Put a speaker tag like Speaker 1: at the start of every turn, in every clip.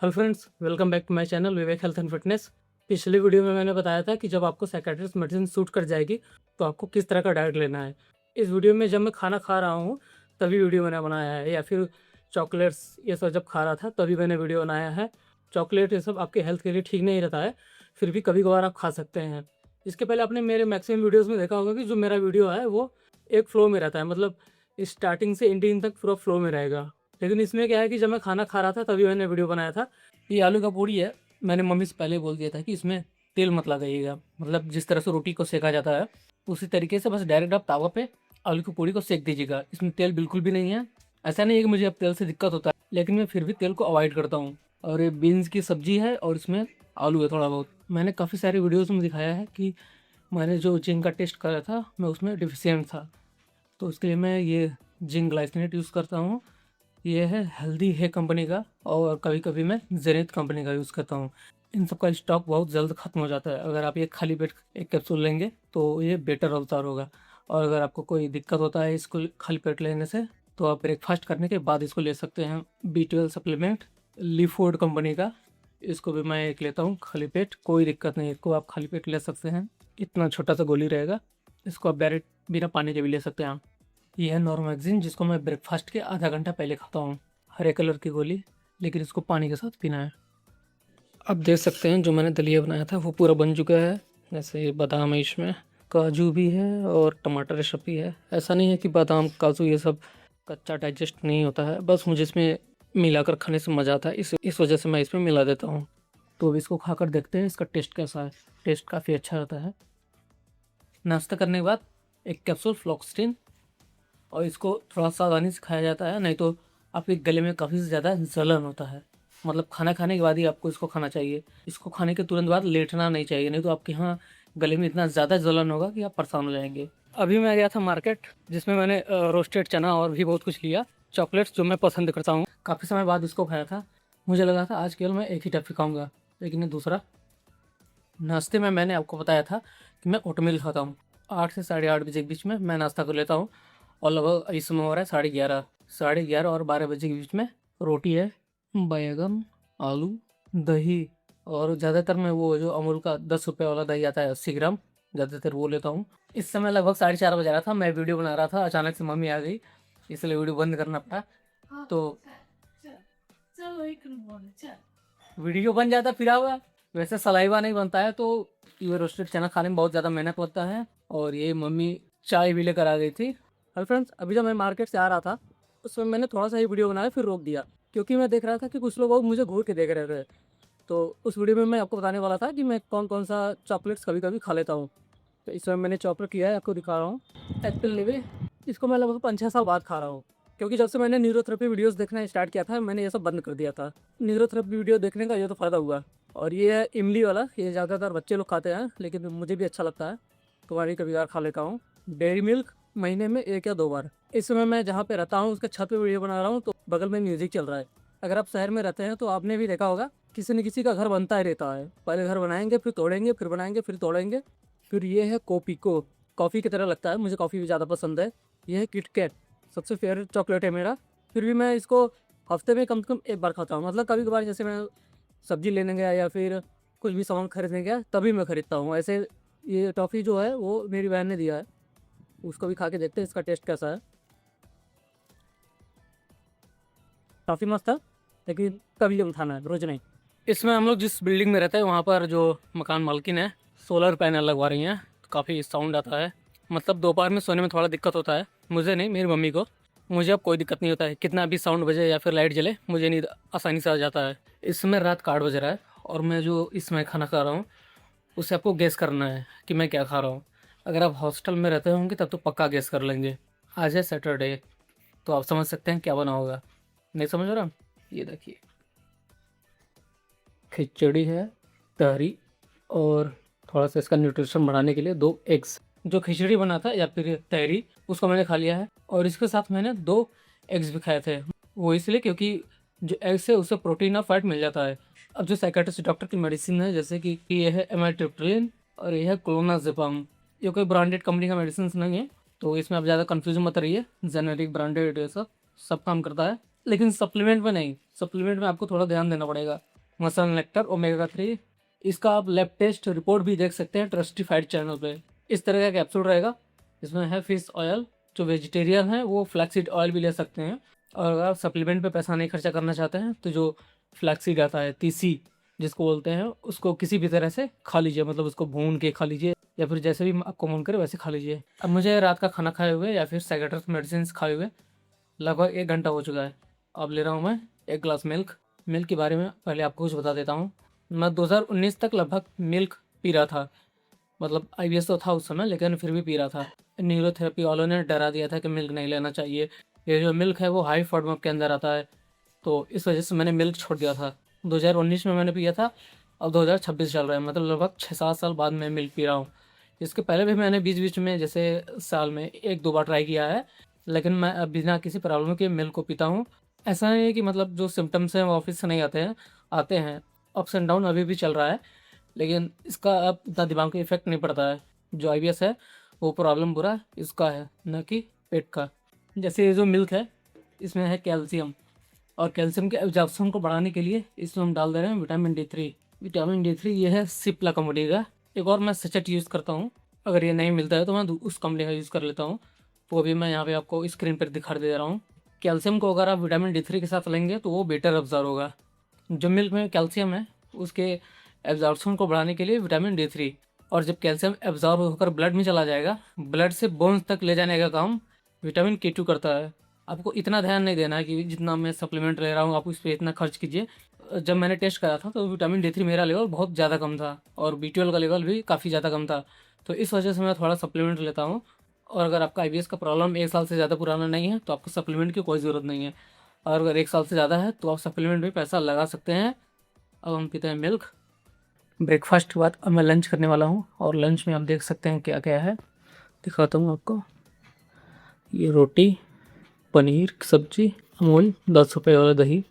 Speaker 1: Hello friends, welcome back to my channel Vivek health and fitness. पिछली video में मैंने बताया था कि जब आपको साइकियाट्रिस्ट मेडिसिन सूट कर जाएगी तो आपको किस तरह का डाइट लेना है। इस वीडियो में जब मैं खाना खा रहा हूँ तभी वीडियो मैंने बनाया है, या फिर चॉकलेट्स ये सब जब खा रहा था तभी मैंने वीडियो बनाया है। चॉकलेट ये सब आपके हेल्थ के लिए ठीक नहीं रहता है, फिर भी कभी कभार आप खा सकते हैं। इसके पहले आपने मेरे मैक्सिमम वीडियोज़ में देखा होगा कि जो मेरा वीडियो है वो एक फ्लो में रहता है, मतलब स्टार्टिंग से एंडिंग तक पूरा फ्लो में रहेगा। लेकिन इसमें क्या है कि जब मैं खाना खा रहा था तभी मैंने वीडियो बनाया था। ये आलू का पूड़ी है, मैंने मम्मी से पहले बोल दिया था कि इसमें तेल मत लगाइएगा, मतलब जिस तरह से रोटी को सेका जाता है उसी तरीके से बस डायरेक्ट आप तावा पे आलू की पूड़ी को सेक दीजिएगा। इसमें तेल बिल्कुल भी नहीं है। ऐसा नहीं है कि मुझे अब तेल से दिक्कत होता है, लेकिन मैं फिर भी तेल को अवॉइड करता हूँ। और ये बीन्स की सब्जी है और इसमें आलू है थोड़ा बहुत। मैंने काफ़ी सारे वीडियोज़ में दिखाया है कि मैंने जो जिंक का टेस्ट करा था मैं उसमें डिफिशियंट था, तो उसके लिए मैं ये जिंक ग्लाइसिनेट यूज़ करता हूँ। ये है हेल्दी है कंपनी का, और कभी कभी मैं जेनिथ कंपनी का यूज़ करता हूँ। इन सब का स्टॉक बहुत जल्द ख़त्म हो जाता है। अगर आप ये खाली पेट एक कैप्सूल लेंगे तो ये बेटर अवतार होगा। और अगर आपको कोई दिक्कत होता है इसको खाली पेट लेने से तो आप ब्रेकफास्ट करने के बाद इसको ले सकते हैं। B12 supplement leaf food company का, इसको भी मैं एक लेता हूँ खाली पेट, कोई दिक्कत नहीं, इसको आप खाली पेट ले सकते हैं। इतना छोटा सा गोली रहेगा, इसको आप डायरेक्ट बिना पानी के भी ले सकते हैं। ये है नॉर्मैक्सिन, जिसको मैं ब्रेकफास्ट के आधा घंटा पहले खाता हूँ। हरे कलर की गोली, लेकिन इसको पानी के साथ पीना है। अब देख सकते हैं जो मैंने दलिया बनाया था वो पूरा बन चुका है। जैसे बादाम है, इसमें काजू भी है और टमाटर सब भी है। ऐसा नहीं है कि बादाम काजू ये सब कच्चा डाइजेस्ट नहीं होता है, बस मुझे इसमें मिलाकर खाने से मज़ा आता है, इस वजह से मैं इसमें मिला देता हूँ। तो अब इसको खाकर देखते हैं इसका टेस्ट कैसा है। टेस्ट काफ़ी अच्छा रहता है। नाश्ता करने के बाद एक कैप्सूल फ्लॉक्सटिन, और इसको थोड़ा सावधानी से खाया जाता है, नहीं तो आपके गले में काफ़ी ज़्यादा जलन होता है। मतलब खाना खाने के बाद ही आपको इसको खाना चाहिए। इसको खाने के तुरंत बाद लेटना नहीं चाहिए, नहीं तो आपके यहाँ गले में इतना ज़्यादा जलन होगा कि आप परेशान हो जाएंगे। अभी मैं गया था मार्केट, जिसमें मैंने रोस्टेड चना और भी बहुत कुछ लिया, चॉकलेट्स जो मैं पसंद करता हूँ। काफ़ी समय बाद इसको खाया था। मुझे लगा था आज केवल मैं एक ही टॉफ़ी खाऊँगा, लेकिन ये दूसरा। नाश्ते में मैंने आपको बताया था कि मैं ओटमील खाता हूँ। 8 से 8:30 बजे के बीच में मैं नाश्ता कर लेता हूँ, और लगभग इस समय हो रहा है 11:30। 11:30 और 12 बजे के बीच में रोटी है, बैगन, आलू, दही, और ज़्यादातर मैं वो जो अमूल का 10 रुपये वाला दही आता है 80 ग्राम, ज़्यादातर वो लेता हूँ। इस समय लगभग 4:30 बज रहा था, मैं वीडियो बना रहा था, अचानक से मम्मी आ गई, इसलिए वीडियो बंद करना पड़ा। तो वीडियो बन जाता फिर हुआ। वैसे सलाइवा नहीं बनता है, तो ये रोस्टेड चना खाने में बहुत ज़्यादा मेहनत लगता है। और ये मम्मी चाय भी लेकर आ गई थी। हेलो फ्रेंड्स, अभी जब मैं मार्केट से आ रहा था उस समय मैंने थोड़ा सा ही वीडियो बनाया, फिर रोक दिया, क्योंकि मैं देख रहा था कि कुछ लोग मुझे घूर के देख रहे थे। तो उस वीडियो में मैं आपको बताने वाला था कि मैं कौन कौन सा चॉकलेट्स कभी कभी खा लेता हूँ। तो इस समय मैंने चॉकलेट किया है, आपको दिखा रहा हूँ। एप्पल लेवे, इसको मैं लगभग 5-6 साल बाद खा रहा हूँ, क्योंकि जब से मैंने न्यूरोथेरेपी वीडियोस देखना स्टार्ट किया था मैंने ये सब बंद कर दिया था। न्यूरोथेरेपी वीडियो देखने का ये तो फ़ायदा हुआ। और ये है इमली वाला, ये ज़्यादातर बच्चे लोग खाते हैं, लेकिन मुझे भी अच्छा लगता है, तुम्हारी कभी बार खा लेता हूँ। डेयरी मिल्क महीने में 1 या 2 बार। इस समय मैं जहाँ पे रहता हूँ उसके छत पे वीडियो बना रहा हूँ, तो बगल में म्यूज़िक चल रहा है। अगर आप शहर में रहते हैं तो आपने भी देखा होगा, किसी न किसी का घर बनता ही रहता है। पहले घर बनाएंगे, फिर तोड़ेंगे, फिर बनाएंगे, फिर तोड़ेंगे। फिर ये है कोपिको, कॉफ़ी की तरह लगता है, मुझे कॉफ़ी भी ज़्यादा पसंद है। ये है किटकैट, सबसे फेवरेट चॉकलेट है मेरा। फिर भी मैं इसको हफ्ते में कम से कम 1 बार खाता हूँ, मतलब कभी कभार जैसे मैं सब्जी लेने गया या फिर कुछ भी सामान खरीदने गया तभी मैं खरीदता हूँ। ऐसे ये टॉफ़ी जो है वो मेरी बहन ने दिया है, उसको भी खा के देखते हैं इसका टेस्ट कैसा है। काफ़ी मस्त है, लेकिन कभी कभी खाना है, रोज़ नहीं। इसमें हम लोग जिस बिल्डिंग में रहते हैं वहाँ पर जो मकान मालकिन है सोलर पैनल लगवा रही हैं, तो काफ़ी साउंड आता है। मतलब दोपहर में सोने में थोड़ा दिक्कत होता है, मुझे नहीं, मेरी मम्मी को। मुझे अब कोई दिक्कत नहीं होता है, कितना भी साउंड बजे या फिर लाइट जले मुझे नींद आसानी से आ जाता है। इस समय रात का 8 बज रहा है, और मैं जो इसमें खाना खा रहा हूँ उससे आपको गेस करना है कि मैं क्या खा रहा हूँ। अगर आप हॉस्टल में रहते होंगे तब तो पक्का गेस कर लेंगे। आज है सैटरडे, तो आप समझ सकते हैं क्या बना होगा। नहीं समझ रहा? ये देखिए, खिचड़ी है, तहरी, और थोड़ा सा इसका न्यूट्रिशन बढ़ाने के लिए 2 एग्स। जो खिचड़ी बना था या फिर तहरी, उसको मैंने खा लिया है, और इसके साथ मैंने 2 एग्स भी खाए थे। वो इसलिए क्योंकि जो एग्स है उससे प्रोटीन और फैट मिल जाता है। अब जो साइकाट्रिस्ट डॉक्टर की मेडिसिन है, जैसे कि ये है एमाट्रिप्टिलिन और ये है क्लोनाजेपाम, ये कोई ब्रांडेड कंपनी का मेडिसिन नहीं है, तो इसमें आप ज़्यादा कन्फ्यूज मत रहिए। जेनेरिक ब्रांडेड ये सब काम करता है, लेकिन सप्लीमेंट में नहीं। सप्लीमेंट में आपको थोड़ा ध्यान देना पड़ेगा। Muscle nectar omega 3। इसका आप लैब टेस्ट रिपोर्ट भी देख सकते हैं ट्रस्टिफाइड चैनल पे। इस तरह का कैप्सूल रहेगा। इसमें है फिश ऑयल, जो वेजिटेरियन है वो फ्लैक्सीड ऑयल भी ले सकते हैं। और अगर आप सप्लीमेंट पे पैसा नहीं खर्चा करना चाहते हैं तो जो फ्लैक्सीड आता है, तीसी जिसको बोलते हैं, उसको किसी भी तरह से खा लीजिए, मतलब उसको भून के खा लीजिए या फिर जैसे भी आपको मन करे वैसे खा लीजिए। अब मुझे रात का खाना खाए हुए या फिर साइकेट्रिस्ट मेडिसिन खाए हुए लगभग 1 घंटा हो चुका है। अब ले रहा हूँ मैं 1 ग्लास मिल्क। मिल्क के बारे में पहले आपको कुछ बता देता हूँ। मैं 2019 तक लगभग मिल्क पी रहा था, मतलब आईबीएस तो था उस समय, लेकिन फिर भी पी रहा था। न्यूरोथेरेपी वालों ने डरा दिया था कि मिल्क नहीं लेना चाहिए, ये जो मिल्क है वो हाई फॉर्मेट के अंदर आता है, तो इस वजह से मैंने मिल्क छोड़ दिया था। 2019 में मैंने पिया था, अब 2026 चल रहा है, मतलब लगभग 6-7 साल बाद मैं मिल्क पी रहा हूँ। इसके पहले भी मैंने बीच बीच में जैसे साल में 1-2 बार ट्राई किया है, लेकिन मैं अब बिना किसी प्रॉब्लम के मिल्क को पीता हूँ। ऐसा नहीं है कि मतलब जो सिम्टम्स हैं वो ऑफिस से नहीं आते हैं, आते हैं, अप्स एंड डाउन अभी भी चल रहा है, लेकिन इसका अब इतना दिमाग का इफेक्ट नहीं पड़ता है। जो आईबीएस है वो प्रॉब्लम पूरा इसका है, न कि पेट का। जैसे ये जो मिल्क है इसमें है कैल्शियम, और कैल्शियम के एब्जॉर्प्शन को बढ़ाने के लिए इसमें हम डाल दे रहे हैं विटामिन D3। विटामिन D3 ये है सिप्ला कंपनी का। एक और मैं सचेट यूज़ करता हूँ, अगर ये नहीं मिलता है तो मैं उस कंपनी का यूज़ कर लेता हूँ, वो भी मैं यहाँ पे आपको स्क्रीन पर दिखा दे रहा हूँ। कैल्शियम को अगर आप विटामिन D3 के साथ लेंगे तो वो बेटर अब्जॉर्व होगा। जो मिल्क में कैल्शियम है उसके एब्जॉर्प्शन को बढ़ाने के लिए विटामिन D3, और जब कैल्शियम एब्जॉर्ब होकर ब्लड में चला जाएगा, ब्लड से बोन्स तक ले जाने का काम विटामिन K2 करता है। आपको इतना ध्यान नहीं देना है कि जितना मैं सप्लीमेंट ले रहा हूँ आप उस पर इतना खर्च कीजिए। जब मैंने टेस्ट करा था तो विटामिन D3 मेरा लेवल बहुत ज़्यादा कम था, और B12 का लेवल भी काफ़ी ज़्यादा कम था, तो इस वजह से मैं थोड़ा सप्लीमेंट लेता हूँ। और अगर आपका आईबीएस का प्रॉब्लम 1 साल से ज़्यादा पुराना नहीं है तो आपको सप्लीमेंट की कोई ज़रूरत नहीं है, और अगर 1 साल से ज़्यादा है तो आप सप्लीमेंट में पैसा लगा सकते हैं। अब हम पीते हैं मिल्क। ब्रेकफास्ट के बाद अब मैं लंच करने वाला हूँ, और लंच में आप देख सकते हैं क्या क्या है, दिखाता हूँ आपको। ये रोटी, पनीर की सब्जी, अमूल 10 रुपये वाला दही,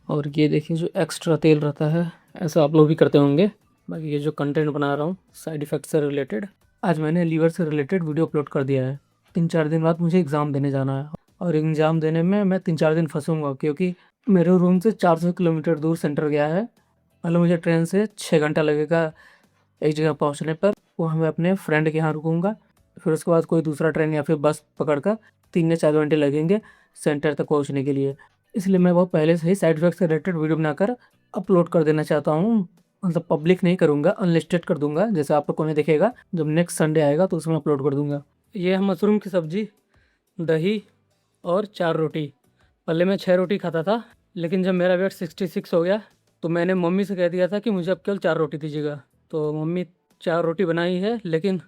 Speaker 1: और ये देखिए जो एक्स्ट्रा तेल रहता है, ऐसा आप लोग भी करते होंगे। बाकी ये जो कंटेंट बना रहा हूँ साइड इफ़ेक्ट से रिलेटेड, आज मैंने लीवर से रिलेटेड वीडियो अपलोड कर दिया है। 3-4 दिन बाद मुझे एग्ज़ाम देने जाना है, और एग्ज़ाम देने में मैं 3-4 दिन फंसूँगा, क्योंकि मेरे रूम से 400 किलोमीटर दूर सेंटर गया है। मतलब मुझे ट्रेन से 6 घंटा लगेगा एक जगह पहुंचने पर। वहाँ मैं अपने फ्रेंड के यहाँ रुकूंगा, फिर उसके बाद कोई दूसरा ट्रेन या फिर बस पकड़कर 3 या 4 घंटे लगेंगे सेंटर तक पहुंचने के लिए। इसलिए मैं वो पहले से ही साइड इफेक्ट से रिलेटेड वीडियो बनाकर अपलोड कर देना चाहता हूँ। मतलब पब्लिक नहीं करूँगा, अनलिस्टेड कर दूंगा, जैसे आप लोग को नहीं दिखेगा। जब नेक्स्ट संडे आएगा तो उसमें अपलोड कर दूंगा। ये है मशरूम की सब्ज़ी, दही और 4 रोटी। पहले मैं 6 रोटी खाता था, लेकिन जब मेरा वेट 66 हो गया तो मैंने मम्मी से कह दिया था कि मुझे अब केवल 4 रोटी दीजिएगा। तो मम्मी 4 रोटी बनाई है, लेकिन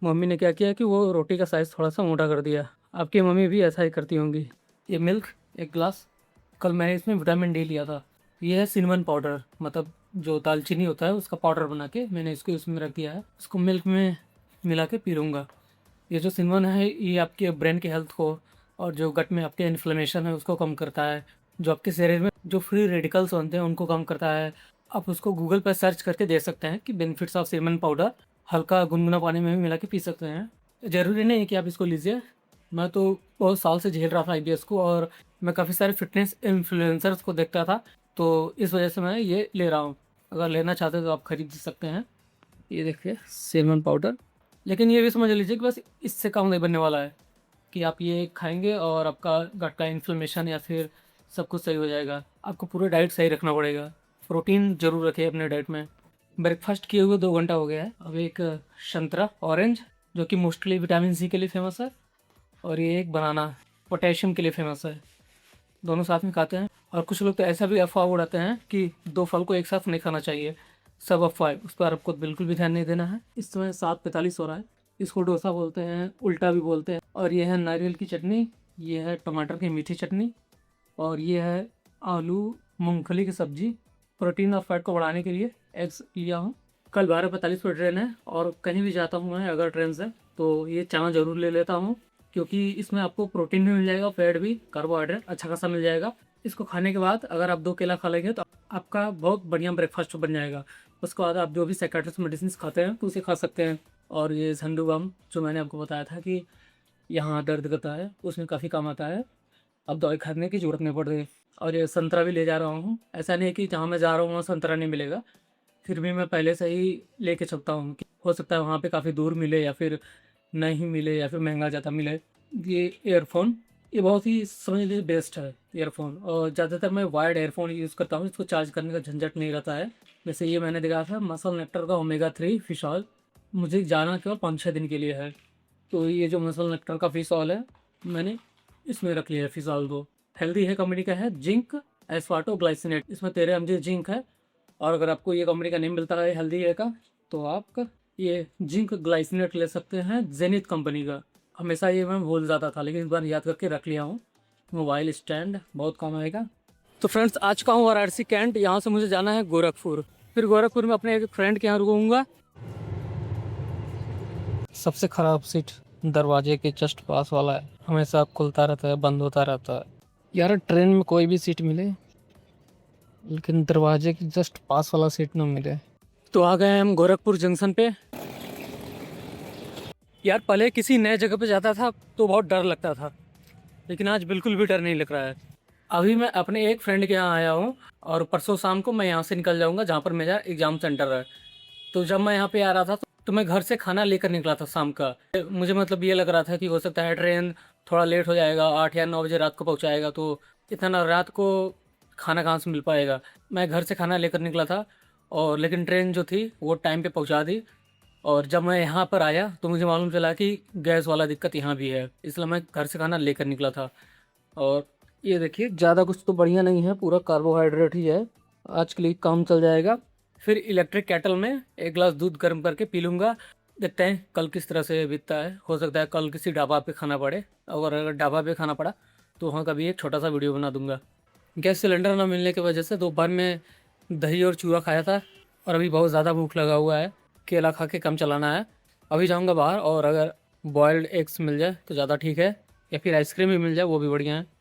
Speaker 1: मम्मी ने क्या किया कि वो रोटी का साइज़ थोड़ा सा मोटा कर दिया। आपकी मम्मी भी ऐसा ही करती होंगी। ये मिल्क 1 ग्लास, कल मैंने इसमें विटामिन D लिया था। ये है सिनेमन पाउडर, मतलब जो दालचीनी होता है उसका पाउडर बना के मैंने इसको इसमें रख दिया है, इसको मिल्क में मिला के पी लूँगा। ये जो सिनेमन है ये आपके ब्रेन के हेल्थ को, और जो गट में आपके इन्फ्लेमेशन है उसको कम करता है, जो आपके शरीर में जो फ्री रेडिकल्स होते हैं उनको कम करता है। आप उसको गूगल पर सर्च करके देख सकते हैं कि बेनिफिट्स ऑफ सिनेमन पाउडर। हल्का गुनगुना पानी में भी मिला के पी सकते हैं। ज़रूरी नहीं है कि आप इसको लीजिए। मैं तो बहुत साल से झेल रहा था आईबीएस को, और मैं काफ़ी सारे फिटनेस इन्फ्लुएंसर्स को देखता था, तो इस वजह से मैं ये ले रहा हूँ। अगर लेना चाहते हो तो आप खरीद सकते हैं। ये देखिए सिनेमन पाउडर, लेकिन ये भी समझ लीजिए कि बस इससे काम नहीं बनने वाला है कि आप ये खाएंगे और आपका गट का इन्फ्लेमेशन या फिर सब कुछ सही हो जाएगा। आपको पूरा डाइट सही रखना पड़ेगा। प्रोटीन जरूर रखें अपने डाइट में। ब्रेकफास्ट किए हुए 2 घंटा हो गया है। अब एक संतरा ऑरेंज, जो कि मोस्टली विटामिन C के लिए फेमस है, और ये एक बनाना पोटेशियम के लिए फेमस है। दोनों साथ में खाते हैं। और कुछ लोग तो ऐसा भी अफवाह उड़ाते हैं कि 2 फल को एक साथ नहीं खाना चाहिए। सब अफवाह है, उस पर आपको बिल्कुल भी ध्यान नहीं देना है। इस समय 7:45 हो रहा है। इसको डोसा बोलते हैं, उल्टा भी बोलते हैं। और ये है नारियल की चटनी, ये है टमाटर की मीठी चटनी, और ये है आलू मूंगफली की सब्जी। प्रोटीन और फैट को बढ़ाने के लिए एग्स लिया हूँ। कल 12:45 पर ट्रेन है, और कहीं भी जाता हूँ मैं अगर ट्रेन से तो ये चावल ज़रूर ले लेता हूँ, क्योंकि इसमें आपको प्रोटीन भी मिल जाएगा, फैट भी, कार्बोहाइड्रेट अच्छा खासा मिल जाएगा। इसको खाने के बाद अगर आप 2 केला खा लेंगे तो आपका बहुत बढ़िया ब्रेकफास्ट बन जाएगा। उसके बाद आप जो भी साइकाट्रिस्ट मेडिसिन खाते हैं तो उसे खा सकते हैं। और ये झंडू बाम जो मैंने आपको बताया था कि यहाँ दर्द करता है, उसमें काफ़ी काम आता है। अब दवाई खाने की ज़रूरत नहीं पड़ रही। और ये संतरा भी ले जा रहा हूँ। ऐसा नहीं है कि जहाँ मैं जा रहा हूँ वहाँ संतरा नहीं मिलेगा, फिर भी मैं पहले से ही लेके चलता हूँ कि हो सकता है वहाँ पे काफ़ी दूर मिले या फिर नहीं मिले या फिर महंगा ज़्यादा मिले। ये ईयरफोन, ये बहुत ही समझ लीजिए बेस्ट है ईयरफोन, और ज़्यादातर मैं वायर्ड एयरफोन यूज़ करता हूँ, इसको चार्ज करने का झंझट नहीं रहता है। जैसे ये मैंने देखा था मसल नेक्टर का ओमेगा 3 फिश ऑयल, मुझे जाना केवल 5-6 दिन के लिए है, तो ये जो मसल नेक्टर का फिश ऑयल है मैंने इसमें रख लिया है फिश ऑयल को। हेल्दी है कंपनी का है, जिंक एस्पार्टो ग्लाइसिनेट, इसमें 13 mg जिंक है। और अगर आपको ये कंपनी का नहीं मिलता है हेल्दी है का, तो आप ये जिंक ग्लाइसिनेट ले सकते हैं जेनिथ कंपनी का। हमेशा ये मैं भूल जाता था, लेकिन इस बार याद करके रख लिया हूँ। मोबाइल स्टैंड बहुत काम आएगा। तो फ्रेंड्स आज का हूँ वाराणसी कैंट, यहाँ से मुझे जाना है गोरखपुर। फिर गोरखपुर में अपने एक फ्रेंड के यहाँ रुकूंगा। सबसे ख़राब सीट दरवाजे के जस्ट पास वाला है, हमेशा खुलता रहता है बंद होता रहता है। यार ट्रेन में कोई भी सीट मिले लेकिन दरवाजे के जस्ट पास वाला सीट ना मिले। तो आ गए हम गोरखपुर जंक्शन पे। यार पहले किसी नए जगह पे जाता था तो बहुत डर लगता था, लेकिन आज बिल्कुल भी डर नहीं लग रहा है। अभी मैं अपने एक फ्रेंड के यहाँ आया हूँ और परसों शाम को मैं यहाँ से निकल जाऊँगा जहाँ पर मेरा एग्ज़ाम सेंटर है। तो जब मैं यहाँ पे आ रहा था तो मैं घर से खाना लेकर निकला था शाम का। मुझे मतलब ये लग रहा था कि हो सकता है ट्रेन थोड़ा लेट हो जाएगा, 8 या 9 बजे रात को पहुँचाएगा, तो इतना रात को खाना कहाँ से मिल पाएगा। मैं घर से खाना लेकर निकला था और लेकिन ट्रेन जो थी वो टाइम पे पहुँचा दी। और जब मैं यहाँ पर आया तो मुझे मालूम चला कि गैस वाला दिक्कत यहाँ भी है, इसलिए मैं घर से खाना लेकर निकला था। और ये देखिए ज़्यादा कुछ तो बढ़िया नहीं है, पूरा कार्बोहाइड्रेट ही है, आज के लिए काम चल जाएगा। फिर इलेक्ट्रिक केटल में एक गिलास दूध गर्म करके पी लूँगा। देखते हैं कल किस तरह से बीतता है, हो सकता है कल किसी ढाबा पे खाना पड़े, और अगर ढाबा पे खाना पड़ा तो वहाँ का भी एक छोटा सा वीडियो बना दूँगा। गैस सिलेंडर ना मिलने की वजह से दोपहर में दही और चूरा खाया था, और अभी बहुत ज़्यादा भूख लगा हुआ है, केला खा के कम चलाना है। अभी जाऊँगा बाहर, और अगर बॉयल्ड एग्स मिल जाए तो ज़्यादा ठीक है, या फिर आइसक्रीम भी मिल जाए वो भी बढ़िया है।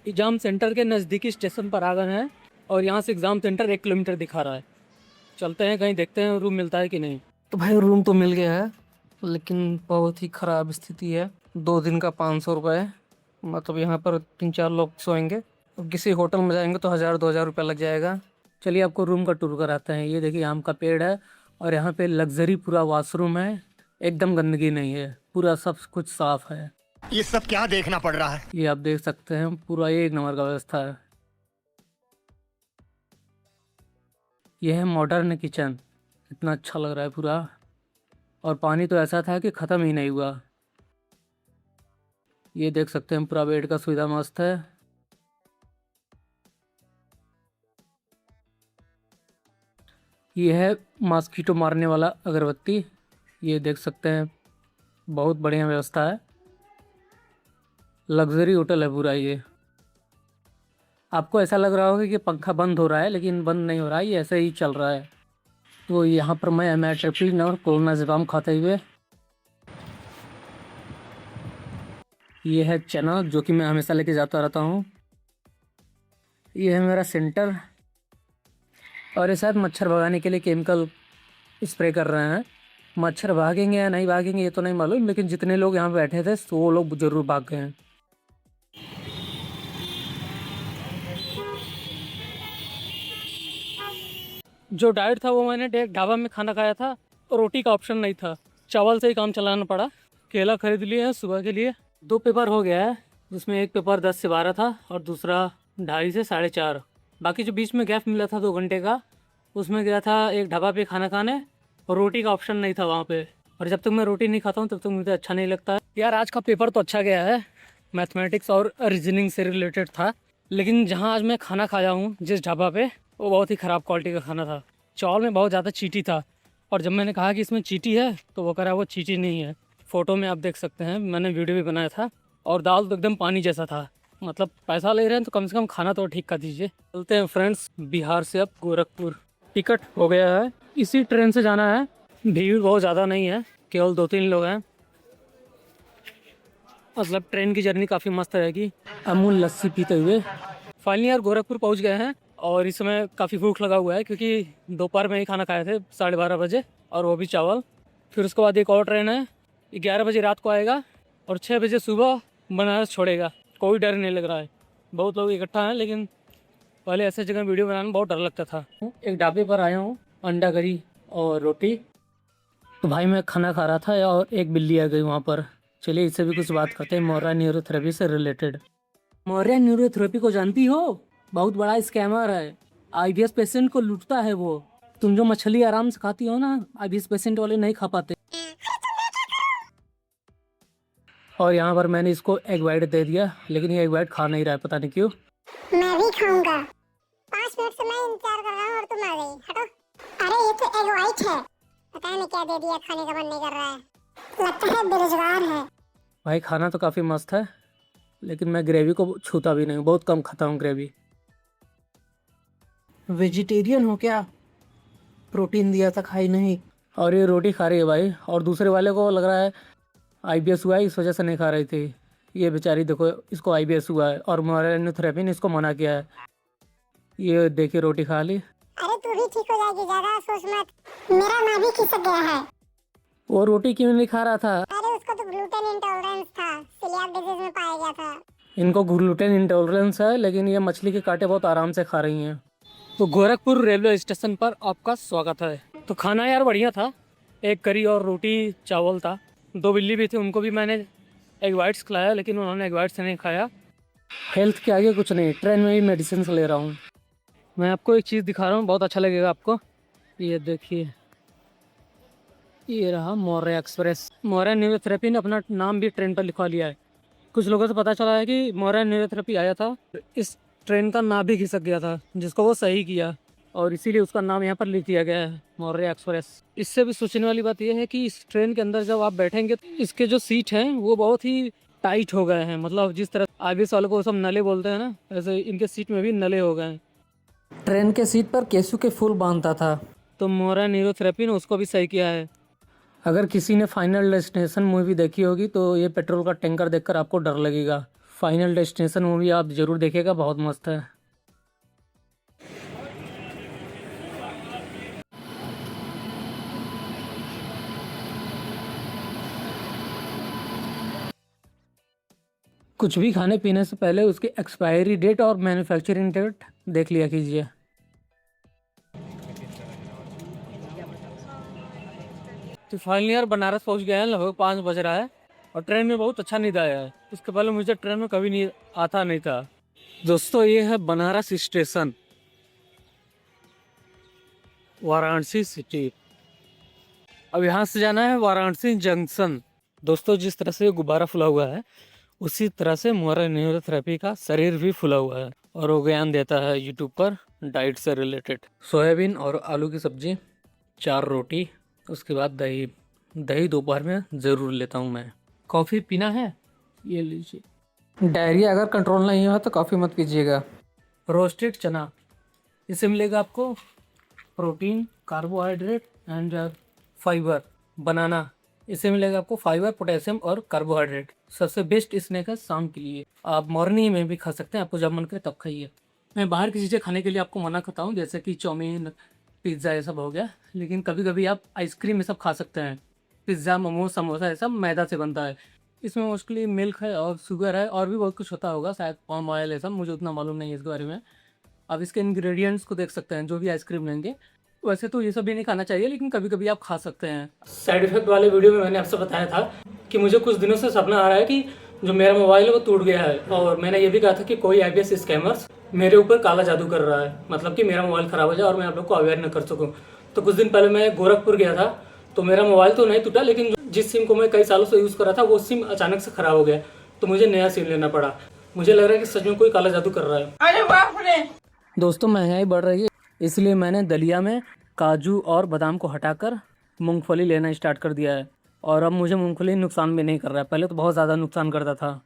Speaker 1: एग्ज़ाम सेंटर के नज़दीकी स्टेशन पर आ गए हैं, और यहाँ से एग्ज़ाम सेंटर 1 किलोमीटर दिखा रहा है। चलते हैं कहीं, देखते हैं रूम मिलता है कि नहीं। तो भाई रूम तो मिल गया है, लेकिन बहुत ही ख़राब स्थिति है। 2 दिन का 500 रुपये, मतलब यहाँ पर 3-4 लोग सोएंगे। और किसी होटल में जाएंगे तो 1000-2000 रुपये लग जाएगा। चलिए आपको रूम का टूर कराते हैं। ये देखिए आम का पेड़ है, और यहाँ पे लग्जरी पूरा वॉशरूम है, एकदम गंदगी नहीं है, पूरा सब कुछ साफ है।
Speaker 2: ये सब क्या देखना पड़ रहा है?
Speaker 1: ये आप देख सकते हैं, पूरा एक नंबर का व्यवस्था है। यह है मॉडर्न किचन, इतना अच्छा लग रहा है पूरा। और पानी तो ऐसा था कि ख़त्म ही नहीं हुआ। ये देख सकते हैं पूरा बेड का सुविधा मस्त है। ये है मॉस्किटो मारने वाला अगरबत्ती, ये देख सकते हैं, बहुत बढ़िया व्यवस्था है। लग्जरी होटल है पूरा ये। आपको ऐसा लग रहा होगा कि पंखा बंद हो रहा है, लेकिन बंद नहीं हो रहा है, ये ऐसे ही चल रहा है। तो यहाँ पर मैं एमेट्रिप्टिन और कोरोना ज़ुकाम खाते हुए, ये है चना जो कि मैं हमेशा लेके जाता रहता हूँ। ये है मेरा सेंटर, और ये शायद मच्छर भगाने के लिए केमिकल स्प्रे कर रहे हैं। मच्छर भागेंगे या नहीं भागेंगे ये तो नहीं मालूम, लेकिन जितने लोग यहाँ बैठे थे तो वो लोग ज़रूर भाग गए हैं। जो डाइट था वो मैंने एक ढाबा में खाना खाया था, और रोटी का ऑप्शन नहीं था, चावल से ही काम चलाना पड़ा। केला खरीद लिए हैं सुबह के लिए। 2 पेपर हो गया है, जिसमें एक पेपर 10 से 12 था और दूसरा 2:30 से 4:30। बाकी जो बीच में गैप मिला था 2 घंटे का, उसमें गया था एक ढाबा पे खाना खाने, और रोटी का ऑप्शन नहीं था वहाँ पे। और जब तक मैं रोटी नहीं खाता हूँ तब तक मुझे अच्छा नहीं लगता है। यार आज का पेपर तो अच्छा गया है, मैथमेटिक्स और रीजनिंग से रिलेटेड था, लेकिन जहाँ आज मैं खाना खाया हूँ जिस ढाबा पे, वो बहुत ही ख़राब क्वालिटी का खाना था। चावल में बहुत ज़्यादा चीटी था, और जब मैंने कहा कि इसमें चीटी है तो वो कह रहा वो चीटी नहीं है। फ़ोटो में आप देख सकते हैं, मैंने वीडियो भी बनाया था। और दाल तो एकदम पानी जैसा था, मतलब पैसा ले रहे हैं तो कम से कम खाना तो ठीक कर दीजिए। चलते हैं फ्रेंड्स बिहार से अब गोरखपुर। टिकट हो गया है, इसी ट्रेन से जाना है। भीड़ बहुत ज़्यादा नहीं है, केवल 2-3 लोग हैं, मतलब ट्रेन की जर्नी काफ़ी मस्त रहेगी। अमूल लस्सी पीते हुए फाइनली यार गोरखपुर पहुंच गए हैं, और इस समय काफ़ी भूख लगा हुआ है क्योंकि दोपहर में ही खाना खाए थे 12:30 बजे, और वो भी चावल। फिर उसके बाद एक और ट्रेन है, 11 बजे रात को आएगा और 6 बजे सुबह बनारस छोड़ेगा। कोई डर नहीं लग रहा है, बहुत लोग इकट्ठा हैं, लेकिन पहले ऐसे जगह वीडियो बनाने में बहुत डर लगता था। एक ढाबे पर आया हूँ, अंडा करी और रोटी। तो भाई मैं खाना खा रहा था और एक बिल्ली आ गई वहाँ पर। चलिए इससे भी कुछ बात करते हैं मौर्य न्यूरोथेरेपी से रिलेटेड। मौर्य न्यूरोथेरेपी को जानती हो? बहुत बड़ा स्कैमर है, आईबीएस पेशेंट को लूटता है वो। तुम जो मछली आराम से खाती हो ना, आईबीएस पेशेंट वाले नहीं खा पाते। और यहाँ पर मैंने इसको एग वाइट दे दिया, लेकिन ये एग वाइट खा नहीं रहा है, पता नहीं क्यों।
Speaker 3: मैं भी खाऊंगा। 5 मिनट से मैं इंतजार कर रहा हूँ और तुम आ गई। हटो। अरे ये तो एग वाइट है, पता नहीं क्या दे दिया, खाने का मन नहीं कर रहा है। लगता है बेरोजगार है।
Speaker 1: भाई खाना तो काफ़ी मस्त है, लेकिन मैं ग्रेवी को छूता भी नहीं, बहुत कम खाता हूँ ग्रेवी।
Speaker 4: वेजिटेरियन हो क्या? प्रोटीन दिया था, खाई नहीं।
Speaker 1: और ये रोटी खा रही है भाई, और दूसरे वाले को लग रहा है आईबीएस हुआ है, इस वजह से नहीं खा रही थी। ये बेचारी देखो, इसको आईबीएस हुआ है और मोरानियोथेरेपी ने इसको मना किया है। ये देखिए रोटी खा ली।
Speaker 3: अरे तू भी ठीक हो जाएगी, ज्यादा सोच मत। मेरा नाभि भी खिसक गया है।
Speaker 1: वो रोटी क्यों नहीं खा रहा था?
Speaker 3: अरे उसको तो ग्लूटेन इंटॉलरेंस था, सीलियाक डिजीज में पाया गया था।
Speaker 1: इनको ग्लूटेन इंटॉलरेंस है, लेकिन ये मछली के कांटे बहुत आराम से खा रही हैं। तो गोरखपुर रेलवे स्टेशन पर आपका स्वागत है। तो खाना यार बढ़िया था, एक करी और रोटी चावल था। 2 बिल्ली भी थी, उनको भी मैंने एग वाइट्स खिलाया, लेकिन उन्होंने एग वाइट्स नहीं खाया। हेल्थ के आगे कुछ नहीं, ट्रेन में भी मेडिसिन ले रहा हूँ। मैं आपको एक चीज़ दिखा रहा हूँ, बहुत अच्छा लगेगा आपको। ये देखिए, ये रहा मौर्य एक्सप्रेस। मौर्य न्यूरोथेरेपी ने अपना नाम भी ट्रेन पर लिखवा लिया है। कुछ लोगों से पता चला है कि मौर्य न्यूरोथेरेपी आया था, इस ट्रेन का नाम भी खिसक गया था, जिसको वो सही किया, और इसीलिए उसका नाम यहाँ पर लिख दिया गया है, मौर्य एक्सप्रेस। इससे भी सोचने वाली बात यह है कि इस ट्रेन के अंदर जब आप बैठेंगे तो इसके जो सीट हैं वो बहुत ही टाइट हो गए हैं। मतलब जिस तरह आईबीएस वालों को सब नले बोलते हैं ना, ऐसे इनके सीट में भी नले हो गए हैं।
Speaker 4: ट्रेन के सीट पर केसू के फूल बांधता था,
Speaker 1: तो मौर्य न्यूरोथेरेपी ने उसको भी सही किया है। अगर किसी ने फाइनल डेस्टिनेशन मूवी देखी होगी तो ये पेट्रोल का टैंकर देखकर आपको डर लगेगा। फाइनल डेस्टिनेशन मूवी आप जरूर देखिएगा, बहुत मस्त है। कुछ भी खाने पीने से पहले उसकी एक्सपायरी डेट और मैन्युफैक्चरिंग डेट देख लिया कीजिए। तो फाइनली यार बनारस पहुंच गए हैं, लगभग 5 बज रहा है और ट्रेन में बहुत अच्छा नींद आया है। इसके पहले मुझे ट्रेन में कभी नींद आता नहीं था। दोस्तों ये है बनारस स्टेशन, वाराणसी सिटी। अब यहाँ से जाना है वाराणसी जंक्शन। दोस्तों जिस तरह से गुब्बारा फुला हुआ है, उसी तरह से मौर्य न्यूरोथेरेपी का शरीर भी फुला हुआ है, और वो ज्ञान देता है यूट्यूब पर डाइट से रिलेटेड। सोयाबीन और आलू की सब्जी, 4 रोटी, उसके बाद दही। दही दोपहर में ज़रूर लेता हूँ मैं। कॉफ़ी पीना है, ये लीजिए। डायरिया अगर कंट्रोल नहीं हुआ तो कॉफ़ी मत पीजिएगा। रोस्टेड चना, इससे मिलेगा आपको प्रोटीन, कार्बोहाइड्रेट एंड फाइबर। बनाना, इससे मिलेगा आपको फाइबर, पोटेशियम और कार्बोहाइड्रेट। सबसे बेस्ट स्नैक है शाम के लिए, आप मॉर्निंग में भी खा सकते हैं, आपको जब मन करे तब खाइए। मैं बाहर की चीज़ें खाने के लिए आपको मना करता हूँ, जैसे कि चाउमीन, पिज़्ज़ा, ये सब हो गया। लेकिन कभी कभी आप आइसक्रीम ये सब खा सकते हैं। पिज़्ज़ा, मोमोज, समोसा, ये सब मैदा से बनता है। इसमें मोस्टली मिल्क है और शुगर है, और भी बहुत कुछ होता होगा, शायद पाम ऑयल, ये सब मुझे उतना मालूम नहीं है इसके बारे में। आप इसके इंग्रेडिएंट्स को देख सकते हैं जो भी आइसक्रीम लेंगे। वैसे तो ये सब भी नहीं खाना चाहिए, लेकिन कभी कभी आप खा सकते हैं। साइड इफेक्ट वाले वीडियो में मैंने आपसे बताया था कि मुझे कुछ दिनों से सपना आ रहा है कि जो मेरा मोबाइल है वो टूट गया है, और मैंने ये भी कहा था कि कोई आईबीएस स्कैमर्स मेरे ऊपर काला जादू कर रहा है, मतलब कि मेरा मोबाइल ख़राब हो जाए और मैं आप लोग को अवेयर न कर सकूँ। तो कुछ दिन पहले मैं गोरखपुर गया था, तो मेरा मोबाइल तो नहीं टूटा, लेकिन जिस सिम को मैं कई सालों से यूज़ कर रहा था वो सिम अचानक से ख़राब हो गया, तो मुझे नया सिम लेना पड़ा। मुझे लग रहा है कि सच में कोई काला जादू कर रहा है।
Speaker 4: अरे बाप रे!
Speaker 1: दोस्तों महंगाई बढ़ रही है, इसलिए मैंने दलिया में काजू और बादाम को हटाकर मूंगफली लेना स्टार्ट कर दिया है, और अब मुझे मूंगफली नुकसान भी नहीं कर रहा है, पहले तो बहुत ज़्यादा नुकसान करता था।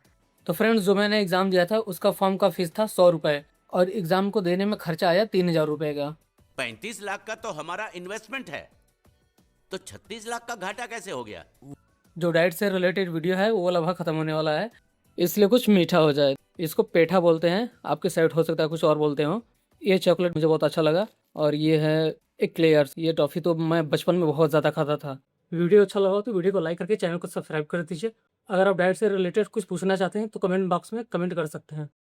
Speaker 1: तो फ्रेंड्स, जो मैंने एग्ज़ाम दिया था उसका फॉर्म का फीस था 100 रुपये, और एग्ज़ाम को देने में खर्चा आया 3000 रुपये का।
Speaker 5: 35 लाख का तो हमारा इन्वेस्टमेंट है, तो 36 लाख का घाटा कैसे हो गया?
Speaker 1: जो डाइट से रिलेटेड वीडियो है वो लगभग ख़त्म होने वाला है, इसलिए कुछ मीठा हो जाए। इसको पेठा बोलते हैं, आपके साइड हो सकता है कुछ और बोलते हो। ये चॉकलेट मुझे बहुत अच्छा लगा और ये है एक्लेयर्स। ये टॉफ़ी तो मैं बचपन में बहुत ज़्यादा खाता था। वीडियो अच्छा लगा हो तो वीडियो को लाइक करके चैनल को सब्सक्राइब कर दीजिए। अगर आप डाइट से रिलेटेड कुछ पूछना चाहते हैं तो कमेंट बॉक्स में कमेंट कर सकते हैं।